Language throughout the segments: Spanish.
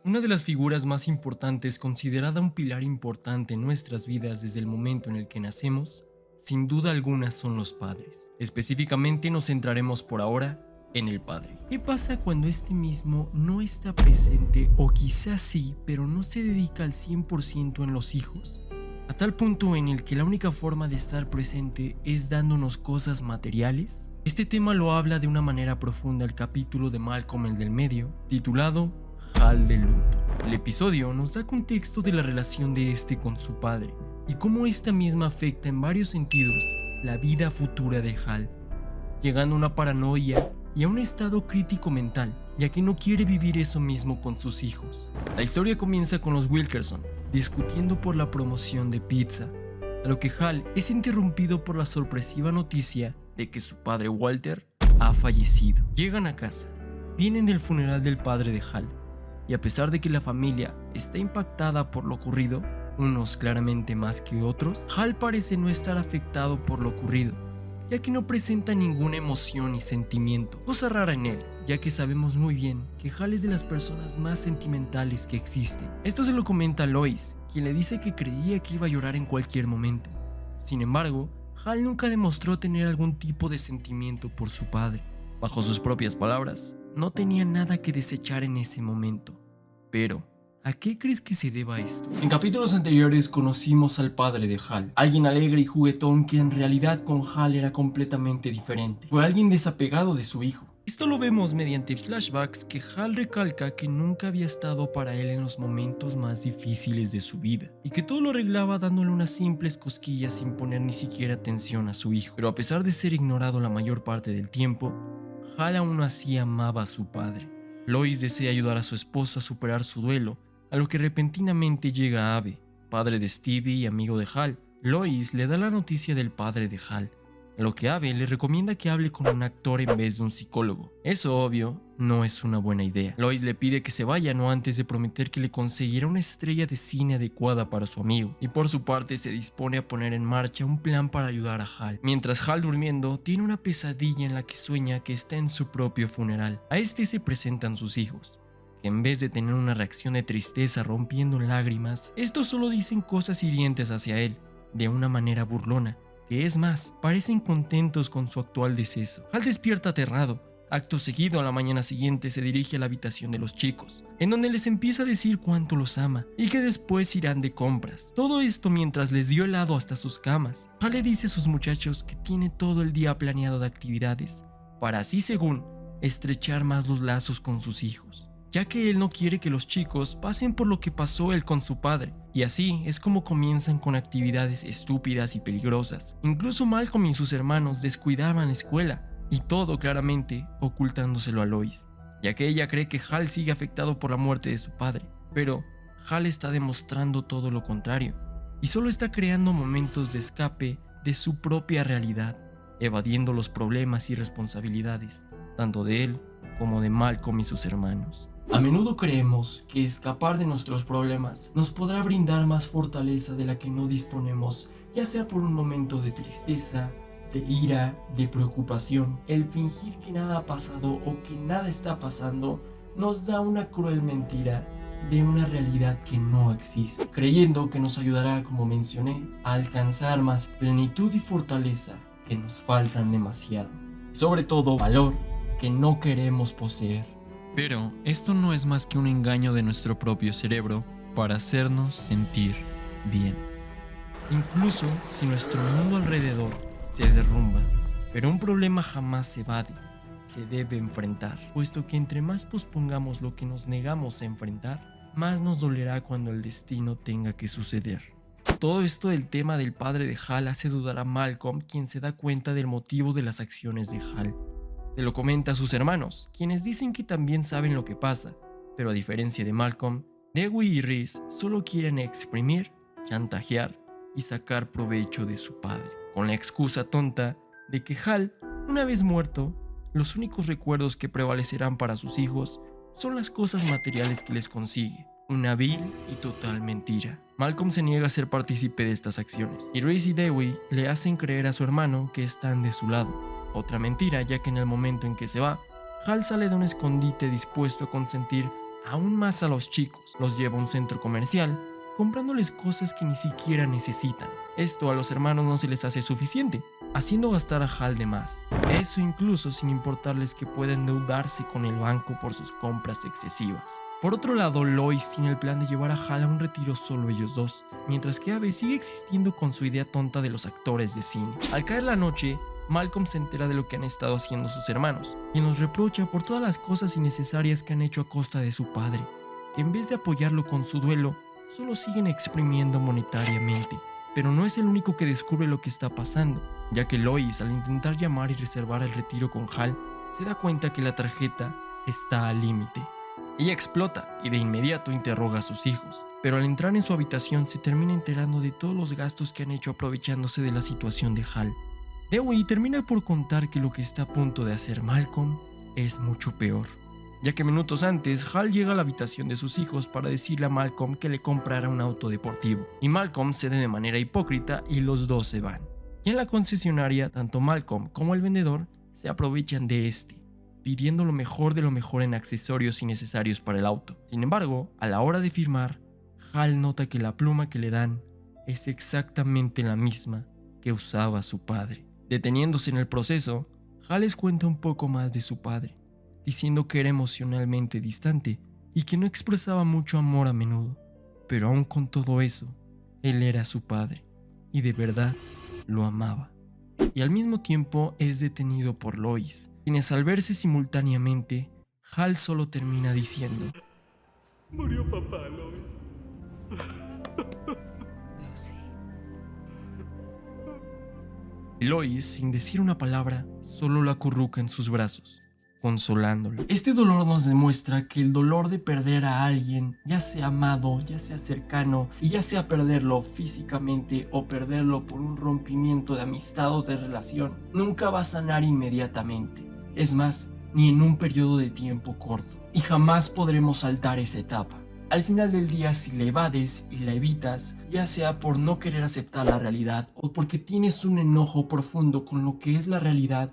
Una de las figuras más importantes, considerada un pilar importante en nuestras vidas desde el momento en el que nacemos, sin duda alguna son los padres. Específicamente nos centraremos por ahora en el padre. ¿Qué pasa cuando este mismo no está presente o quizás sí, pero no se dedica al 100% en los hijos? A tal punto en el que la única forma de estar presente es dándonos cosas materiales. Este tema lo habla de una manera profunda el capítulo de Malcolm el del medio, titulado Hal de luto. El episodio nos da contexto de la relación de este con su padre y cómo esta misma afecta en varios sentidos la vida futura de Hal, llegando a una paranoia y a un estado crítico mental, ya que no quiere vivir eso mismo con sus hijos. La historia comienza con los Wilkerson discutiendo por la promoción de pizza, a lo que Hal es interrumpido por la sorpresiva noticia de que su padre Walter ha fallecido. Llegan a casa, vienen del funeral del padre de Hal, y a pesar de que la familia está impactada por lo ocurrido, unos claramente más que otros, Hal parece no estar afectado por lo ocurrido, ya que no presenta ninguna emoción ni sentimiento, cosa rara en él, ya que sabemos muy bien que Hal es de las personas más sentimentales que existen. Esto se lo comenta a Lois, quien le dice que creía que iba a llorar en cualquier momento. Sin embargo, Hal nunca demostró tener algún tipo de sentimiento por su padre. Bajo sus propias palabras, no tenía nada que desechar en ese momento. Pero, ¿a qué crees que se deba esto? En capítulos anteriores conocimos al padre de Hal, alguien alegre y juguetón que en realidad con Hal era completamente diferente. Fue alguien desapegado de su hijo. Esto lo vemos mediante flashbacks que Hal recalca que nunca había estado para él en los momentos más difíciles de su vida y que todo lo arreglaba dándole unas simples cosquillas sin poner ni siquiera atención a su hijo. Pero a pesar de ser ignorado la mayor parte del tiempo, Hal aún así amaba a su padre. Lois desea ayudar a su esposo a superar su duelo, a lo que repentinamente llega Abe, padre de Stevie y amigo de Hal. Lois le da la noticia del padre de Hal, a lo que Abe le recomienda que hable con un actor en vez de un psicólogo. Eso, obvio, no es una buena idea. Lois le pide que se vaya no antes de prometer que le conseguirá una estrella de cine adecuada para su amigo, y por su parte se dispone a poner en marcha un plan para ayudar a Hal. Mientras Hal, durmiendo, tiene una pesadilla en la que sueña que está en su propio funeral. A este se presentan sus hijos, que en vez de tener una reacción de tristeza rompiendo en lágrimas, estos solo dicen cosas hirientes hacia él, de una manera burlona, que es más, parecen contentos con su actual deceso. Hal despierta aterrado. Acto seguido, a la mañana siguiente se dirige a la habitación de los chicos, en donde les empieza a decir cuánto los ama y que después irán de compras. Todo esto mientras les dio helado hasta sus camas. Hal le dice a sus muchachos que tiene todo el día planeado de actividades, para así, según, estrechar más los lazos con sus hijos, ya que él no quiere que los chicos pasen por lo que pasó él con su padre. Y así es como comienzan con actividades estúpidas y peligrosas. Incluso Malcolm y sus hermanos descuidaban la escuela, y todo claramente ocultándoselo a Lois, ya que ella cree que Hal sigue afectado por la muerte de su padre. Pero Hal está demostrando todo lo contrario, y solo está creando momentos de escape de su propia realidad, evadiendo los problemas y responsabilidades, tanto de él como de Malcolm y sus hermanos. A menudo creemos que escapar de nuestros problemas nos podrá brindar más fortaleza de la que no disponemos, ya sea por un momento de tristeza, de ira, de preocupación. El fingir que nada ha pasado o que nada está pasando nos da una cruel mentira de una realidad que no existe, creyendo que nos ayudará, como mencioné, a alcanzar más plenitud y fortaleza que nos faltan demasiado. Sobre todo, valor que no queremos poseer. Pero esto no es más que un engaño de nuestro propio cerebro para hacernos sentir bien. Incluso si nuestro mundo alrededor se derrumba, pero un problema jamás se evade, se debe enfrentar, puesto que entre más pospongamos lo que nos negamos a enfrentar, más nos dolerá cuando el destino tenga que suceder. Todo esto del tema del padre de Hal hace dudar a Malcolm, quien se da cuenta del motivo de las acciones de Hal. Se lo comenta a sus hermanos, quienes dicen que también saben lo que pasa, pero a diferencia de Malcolm, Dewey y Reese solo quieren exprimir, chantajear y sacar provecho de su padre, con la excusa tonta de que Hal, una vez muerto, los únicos recuerdos que prevalecerán para sus hijos son las cosas materiales que les consigue. Una vil y total mentira. Malcolm se niega a ser partícipe de estas acciones, y Reese y Dewey le hacen creer a su hermano que están de su lado. Otra mentira, ya que en el momento en que se va, Hal sale de un escondite dispuesto a consentir aún más a los chicos. Los lleva a un centro comercial, comprándoles cosas que ni siquiera necesitan. Esto a los hermanos no se les hace suficiente, haciendo gastar a Hal de más. Eso incluso sin importarles que pueda endeudarse con el banco por sus compras excesivas. Por otro lado, Lois tiene el plan de llevar a Hal a un retiro solo ellos dos, mientras que Abby sigue existiendo con su idea tonta de los actores de cine. Al caer la noche, Malcolm se entera de lo que han estado haciendo sus hermanos, y los reprocha por todas las cosas innecesarias que han hecho a costa de su padre, que en vez de apoyarlo con su duelo, solo siguen exprimiendo monetariamente. Pero no es el único que descubre lo que está pasando, ya que Lois, al intentar llamar y reservar el retiro con Hal, se da cuenta que la tarjeta está al límite. Ella explota y de inmediato interroga a sus hijos, pero al entrar en su habitación se termina enterando de todos los gastos que han hecho aprovechándose de la situación de Hal. Dewey termina por contar que lo que está a punto de hacer Malcolm es mucho peor, ya que minutos antes Hal llega a la habitación de sus hijos para decirle a Malcolm que le comprara un auto deportivo, y Malcolm cede de manera hipócrita y los dos se van. Y en la concesionaria, tanto Malcolm como el vendedor se aprovechan de este, pidiendo lo mejor de lo mejor en accesorios innecesarios para el auto. Sin embargo, a la hora de firmar, Hal nota que la pluma que le dan es exactamente la misma que usaba su padre. Deteniéndose en el proceso, Hal les cuenta un poco más de su padre, diciendo que era emocionalmente distante y que no expresaba mucho amor a menudo, pero aún con todo eso, él era su padre y de verdad lo amaba. Y al mismo tiempo es detenido por Lois, quienes al verse simultáneamente, Hal solo termina diciendo: Murió papá, Lois. Lois, sin decir una palabra, solo lo acurruca en sus brazos, consolándolo. Este dolor nos demuestra que el dolor de perder a alguien, ya sea amado, ya sea cercano, y ya sea perderlo físicamente o perderlo por un rompimiento de amistad o de relación, nunca va a sanar inmediatamente. Es más, ni en un periodo de tiempo corto. Y jamás podremos saltar esa etapa. Al final del día, si la evades y la evitas, ya sea por no querer aceptar la realidad o porque tienes un enojo profundo con lo que es la realidad,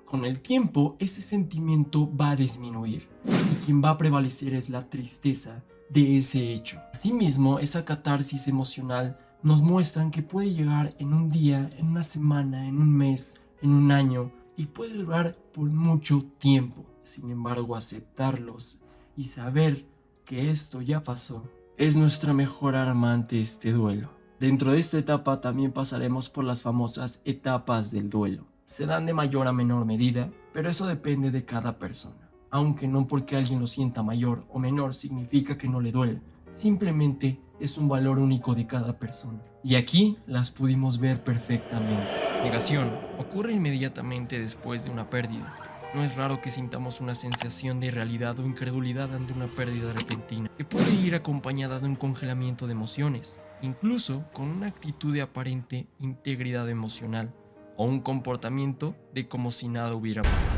con el tiempo ese sentimiento va a disminuir y quien va a prevalecer es la tristeza de ese hecho. Asimismo, esa catarsis emocional nos muestran que puede llegar en un día, en una semana, en un mes, en un año y puede durar por mucho tiempo. Sin embargo, aceptarlos y saber que esto ya pasó es nuestra mejor arma ante este duelo. Dentro de esta etapa también pasaremos por las famosas etapas del duelo. Se dan de mayor a menor medida, pero eso depende de cada persona. Aunque no porque alguien lo sienta mayor o menor significa que no le duele. Simplemente es un valor único de cada persona. Y aquí las pudimos ver perfectamente. Negación ocurre inmediatamente después de una pérdida. No es raro que sintamos una sensación de irrealidad o incredulidad ante una pérdida repentina, que puede ir acompañada de un congelamiento de emociones, incluso con una actitud de aparente integridad emocional, o un comportamiento de como si nada hubiera pasado.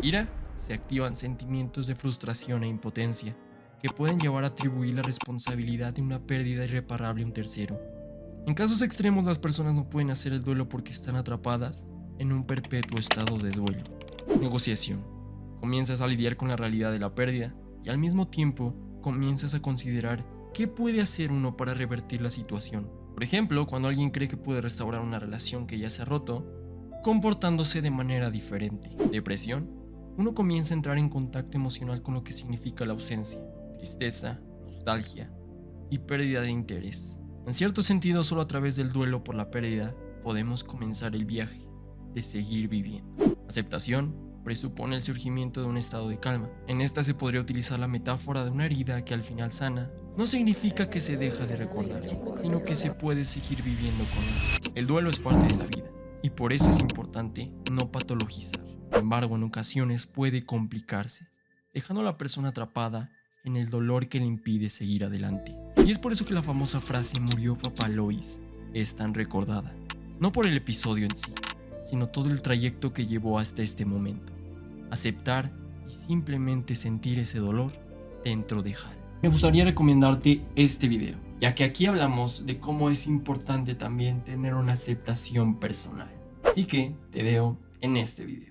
Ira, se activan sentimientos de frustración e impotencia, que pueden llevar a atribuir la responsabilidad de una pérdida irreparable a un tercero. En casos extremos, las personas no pueden hacer el duelo porque están atrapadas en un perpetuo estado de duelo. Negociación. Comienzas a lidiar con la realidad de la pérdida y al mismo tiempo comienzas a considerar qué puede hacer uno para revertir la situación. Por ejemplo, cuando alguien cree que puede restaurar una relación que ya se ha roto, comportándose de manera diferente. Depresión. Uno comienza a entrar en contacto emocional con lo que significa la ausencia, tristeza, nostalgia y pérdida de interés. En cierto sentido, solo a través del duelo por la pérdida podemos comenzar el viaje de seguir viviendo. Aceptación presupone el surgimiento de un estado de calma. En esta se podría utilizar la metáfora de una herida que al final sana. No significa que se deja de recordar, sino que se puede seguir viviendo con él. El duelo es parte de la vida y por eso es importante no patologizar. Sin embargo, en ocasiones puede complicarse, dejando a la persona atrapada en el dolor que le impide seguir adelante. Y es por eso que la famosa frase "murió papá Lois" es tan recordada. No por el episodio en sí, sino todo el trayecto que llevó hasta este momento. Aceptar y simplemente sentir ese dolor dentro de Hal. Me gustaría recomendarte este video, ya que aquí hablamos de cómo es importante también tener una aceptación personal. Así que te veo en este video.